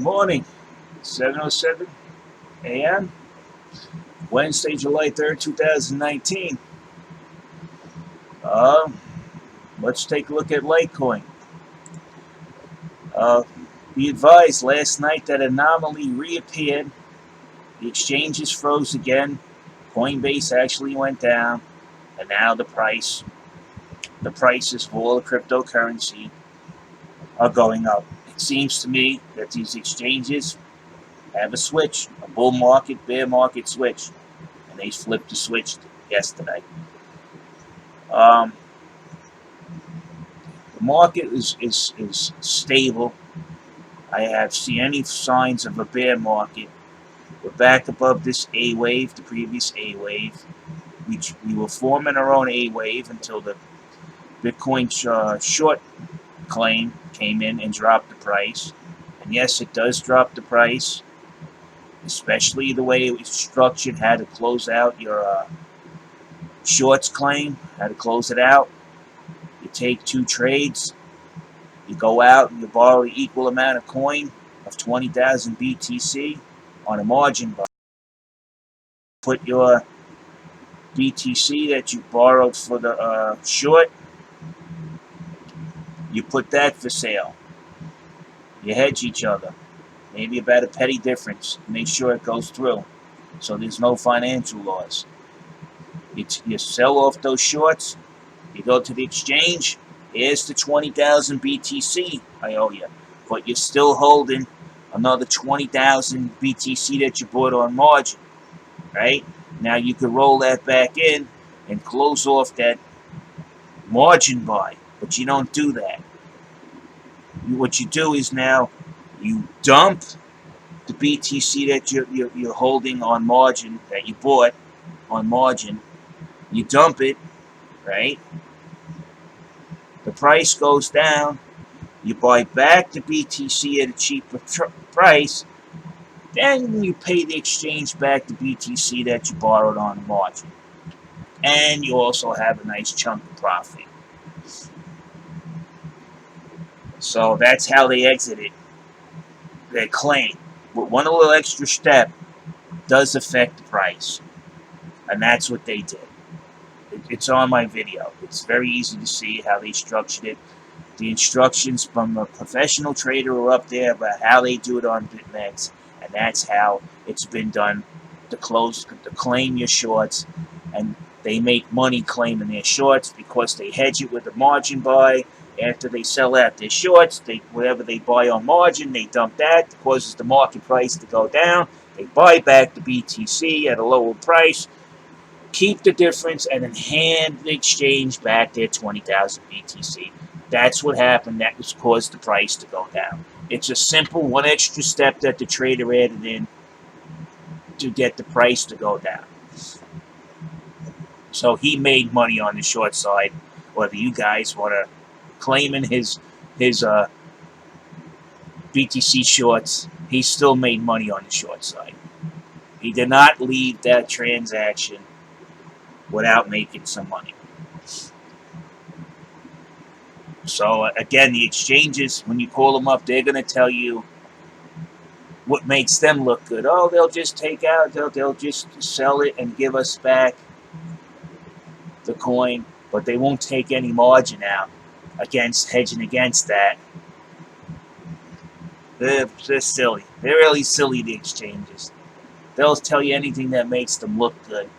Good morning, 7:07 a.m., Wednesday, July 3rd, 2019. Uh, let's take a look at Litecoin. Be advised, last night that anomaly reappeared. The exchanges froze again. Coinbase actually went down, and now the prices of all the cryptocurrency are going up. It seems to me that these exchanges have a switch, a bull market, bear market switch, and they flipped the switch yesterday. The market is stable. I have seen any signs of a bear market. We're back above this A wave, the previous A wave. We were forming our own A wave until the Bitcoin short claim came in and dropped the price. And yes, it does drop the price, especially the way it was structured, how to close out your shorts claim, how to close it out. You take 2 trades, you go out and you borrow the equal amount of coin of 20,000 BTC on a margin buy. Put your BTC that you borrowed for the short, you put that for sale. You hedge each other, maybe about a petty difference. Make sure it goes through, so there's no financial loss. You sell off those shorts, you go to the exchange, here's the 20,000 BTC I owe you, but you're still holding another 20,000 BTC that you bought on margin, right? Now you could roll that back in and close off that margin buy, but you don't do that. What you do is now you dump the BTC that you're holding on margin, that you bought on margin. You dump it, right? The price goes down. You buy back the BTC at a cheaper price. Then you pay the exchange back the BTC that you borrowed on margin. And you also have a nice chunk of profit. So that's how they exited their claim. But one little extra step does affect the price. And that's what they did. It's on my video. It's very easy to see how they structured it. The instructions from a professional trader are up there about how they do it on BitMEX. And that's how it's been done to claim your shorts. And they make money claiming their shorts because they hedge it with a margin buy. After they sell out their shorts, whatever they buy on margin, they dump that. It causes the market price to go down. They buy back the BTC at a lower price, keep the difference, and then hand the exchange back their 20,000 BTC. That's what happened. That was caused the price to go down. It's a simple one extra step that the trader added in to get the price to go down. So he made money on the short side. Whether you guys want to claim in his BTC shorts, he still made money on the short side. He did not leave that transaction without making some money. So again, the exchanges, when you call them up, they're going to tell you what makes them look good. Oh, they'll just take out, they'll just sell it and give us back the coin, but they won't take any margin out against hedging against that. They're silly. They're really silly, the exchanges. They'll tell you anything that makes them look good.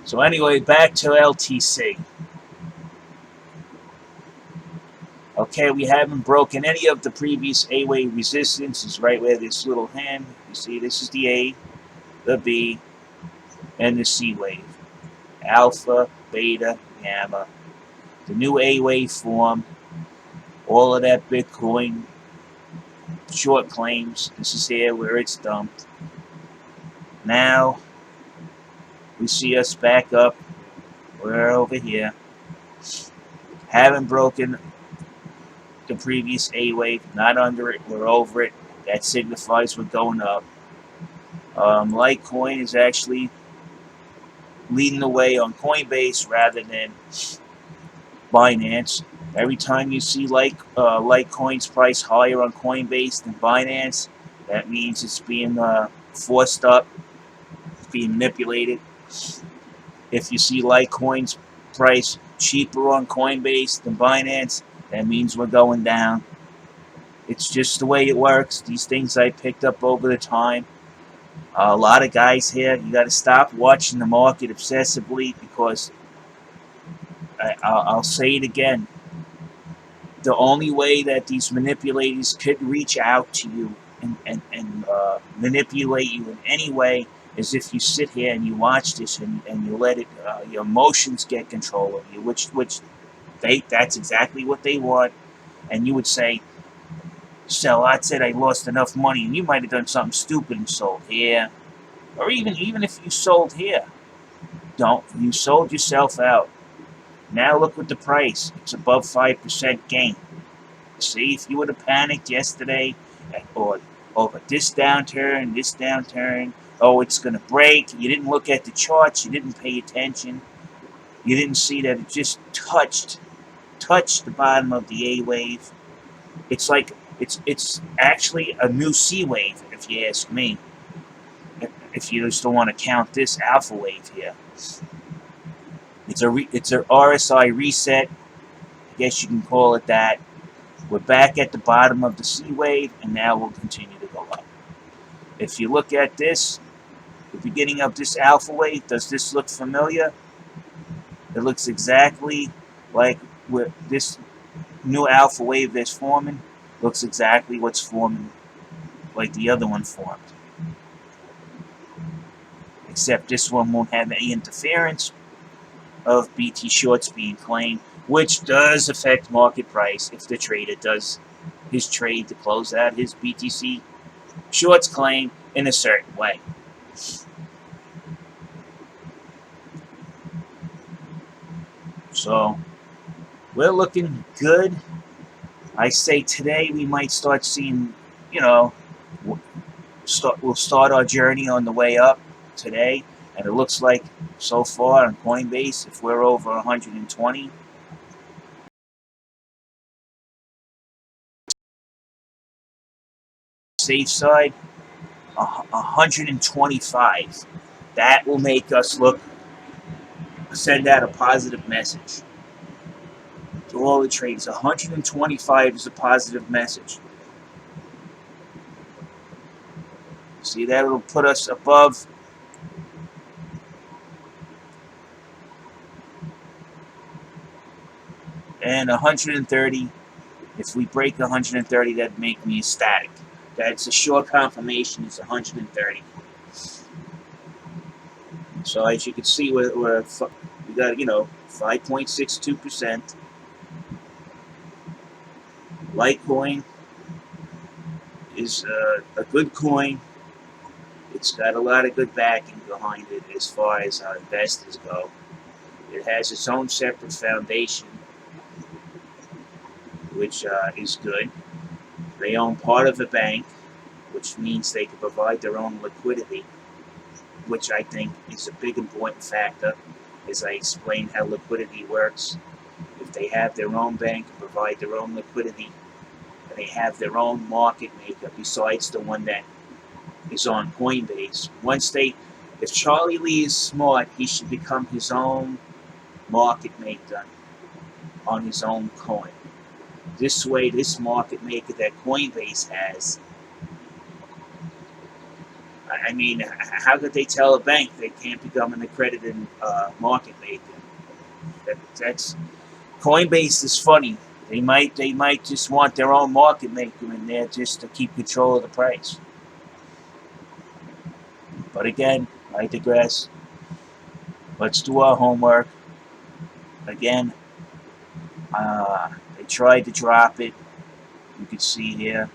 So anyway, back to LTC. Okay, we haven't broken any of the previous A wave resistances. Right where this little hand, you see, this is the A, the B, and the C wave. Alpha, beta, gamma. The new A wave formed. All of that Bitcoin short claims. This is here where it's dumped. Now we see us back up. We're over here. Haven't broken the previous A wave, not under it, we're over it. That signifies we're going up. Litecoin is actually leading the way on Coinbase rather than Binance. Every time you see Litecoin's price higher on Coinbase than Binance, that means it's being forced up, it's being manipulated. If you see Litecoin's price cheaper on Coinbase than Binance, that means we're going down. It's just the way it works. These things I picked up over the time. A lot of guys here, you got to stop watching the market obsessively, because I'll say it again. The only way that these manipulators could reach out to you and manipulate you in any way is if you sit here and you watch this and you let your emotions get control of you, which that's exactly what they want. And you would say, "So I said I lost enough money," and you might have done something stupid and sold here, or even if you sold here, don't you sold yourself out. Now look at the price; it's above 5% gain. See, if you would have panicked yesterday, or over this downturn, oh, it's going to break. You didn't look at the charts. You didn't pay attention. You didn't see that it just touched the bottom of the A wave. It's like it's actually a new C wave, if you ask me. If you still want to count this alpha wave here, it's a RSI reset. I guess you can call it that. We're back at the bottom of the C wave, and now we'll continue to go up. If you look at this, the beginning of this alpha wave, does this look familiar? It looks exactly like this new alpha wave that's forming looks exactly what's forming like the other one formed. Except this one won't have any interference of BT shorts being claimed, which does affect market price if the trader does his trade to close out his BTC shorts claim in a certain way. So we're looking good. I say today we might start seeing, we'll start our journey on the way up today, and it looks like so far on Coinbase, if we're over 120, safe side, 125. That will make us send out a positive message to all the traders. 125 is a positive message. See, that will put us above and 130. If we break 130, that'd make me ecstatic. That's a short confirmation. It's 130. So as you can see, we got 5.62%. Litecoin is a good coin. It's got a lot of good backing behind it as far as our investors go. It has its own separate foundation, which is good. They own part of a bank, which means they can provide their own liquidity, which I think is a big important factor, as I explain how liquidity works. If they have their own bank and provide their own liquidity, and they have their own market maker besides the one that is on Coinbase. If Charlie Lee is smart, he should become his own market maker on his own coin. This way, this market maker that Coinbase has, I mean, how could they tell a bank they can't become an accredited market maker? That's Coinbase is funny. They might just want their own market maker in there just to keep control of the price. But again, I digress. Let's do our homework. Again, they tried to drop it. You can see here,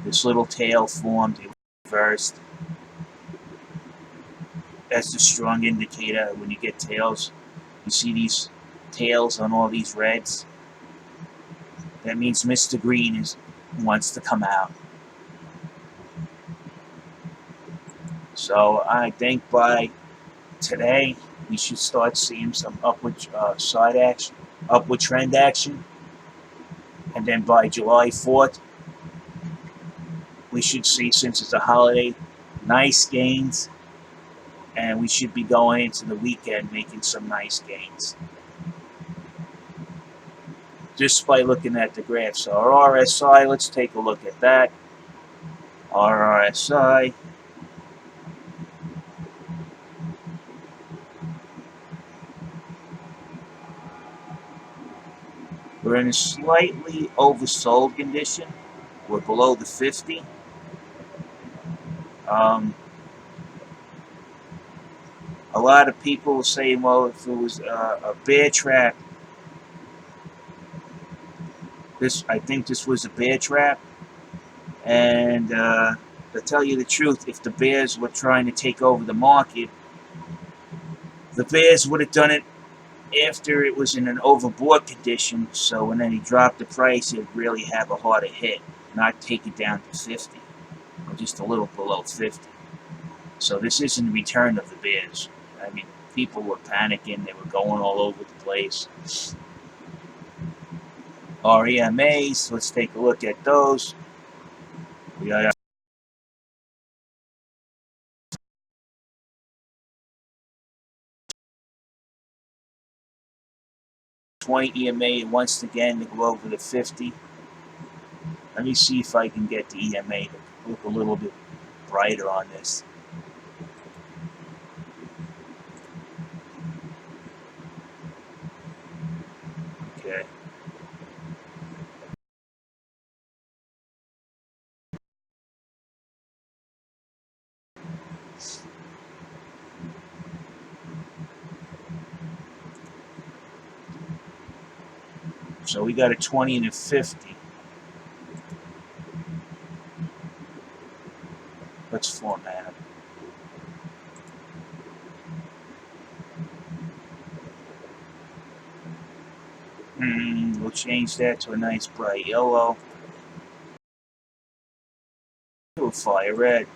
this little tail formed, it reversed. That's a strong indicator when you get tails. You see these tails on all these reds. That means Mr. Green wants to come out. So I think by today we should start seeing some upward trend action. And then by July 4th, we should see, since it's a holiday, nice gains. And we should be going into the weekend making some nice gains. Just by looking at the graph. So our RSI, let's take a look at that. Our RSI. We're in a slightly oversold condition. We're below the 50. A lot of people were saying, well, if it was a bear trap, I think this was a bear trap. And to tell you the truth, if the bears were trying to take over the market, the bears would have done it after it was in an overbought condition. So when they dropped the price, it'd really have a harder hit, not take it down to 50, or just a little below 50. So this isn't a return of the bears. I mean, people were panicking. They were going all over the place. Our EMAs, let's take a look at those. We got 20 EMA once again to go over the 50. Let me see if I can get the EMA to look a little bit brighter on this. Okay. So we got a 20 and a 50. Let's format it. We'll change that to a nice bright yellow. To a fire red.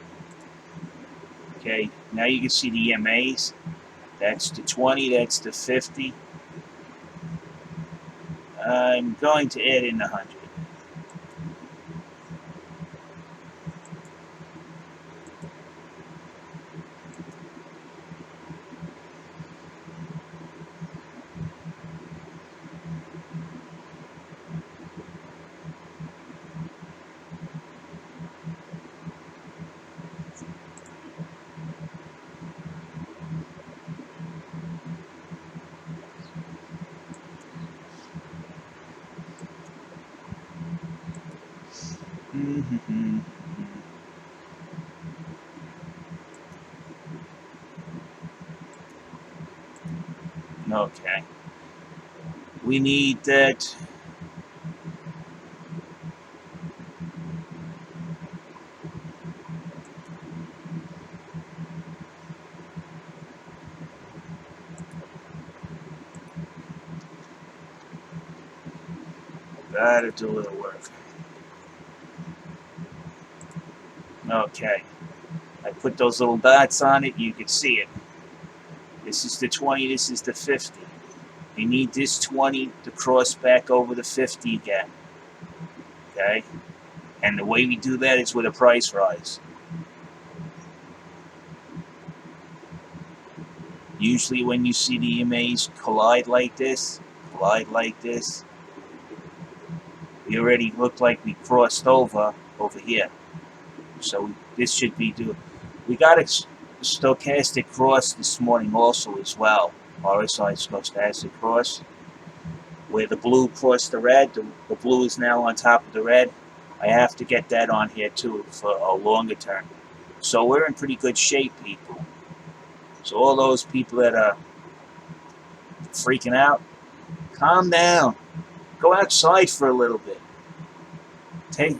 Okay, now you can see the EMAs. That's the 20, that's the 50. I'm going to add in the 100. Okay. We need that. Gotta do a little work. Okay. I put those little dots on it, you can see it. This is the 20, this is the 50. You need this 20 to cross back over the 50 again. Okay? And the way we do that is with a price rise. Usually when you see the EMAs collide like this, we already look like we crossed over here. So this should be due. We got a stochastic cross this morning also as well. RSI stochastic cross. Where the blue crossed the red, the blue is now on top of the red. I have to get that on here too for a longer term. So we're in pretty good shape, people. So all those people that are freaking out, calm down. Go outside for a little bit.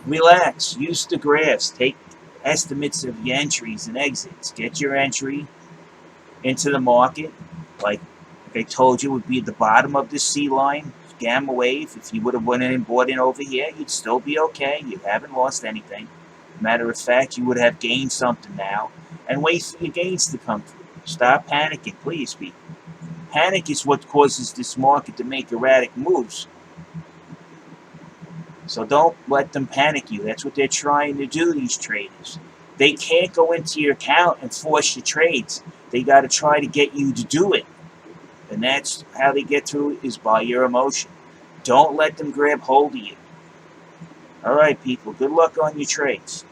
Relax. Use the graphs. Take estimates of your entries and exits. Get your entry into the market. Like I told you, would be at the bottom of the C line, gamma wave. If you would have went in and bought in over here, you'd still be okay. You haven't lost anything. Matter of fact, you would have gained something now. And wait for your gains to come through. Stop panicking, please, people. Panic is what causes this market to make erratic moves. So don't let them panic you. That's what they're trying to do, these traders. They can't go into your account and force your trades. They got to try to get you to do it. And that's how they get through it, is by your emotion. Don't let them grab hold of you. All right, people. Good luck on your trades.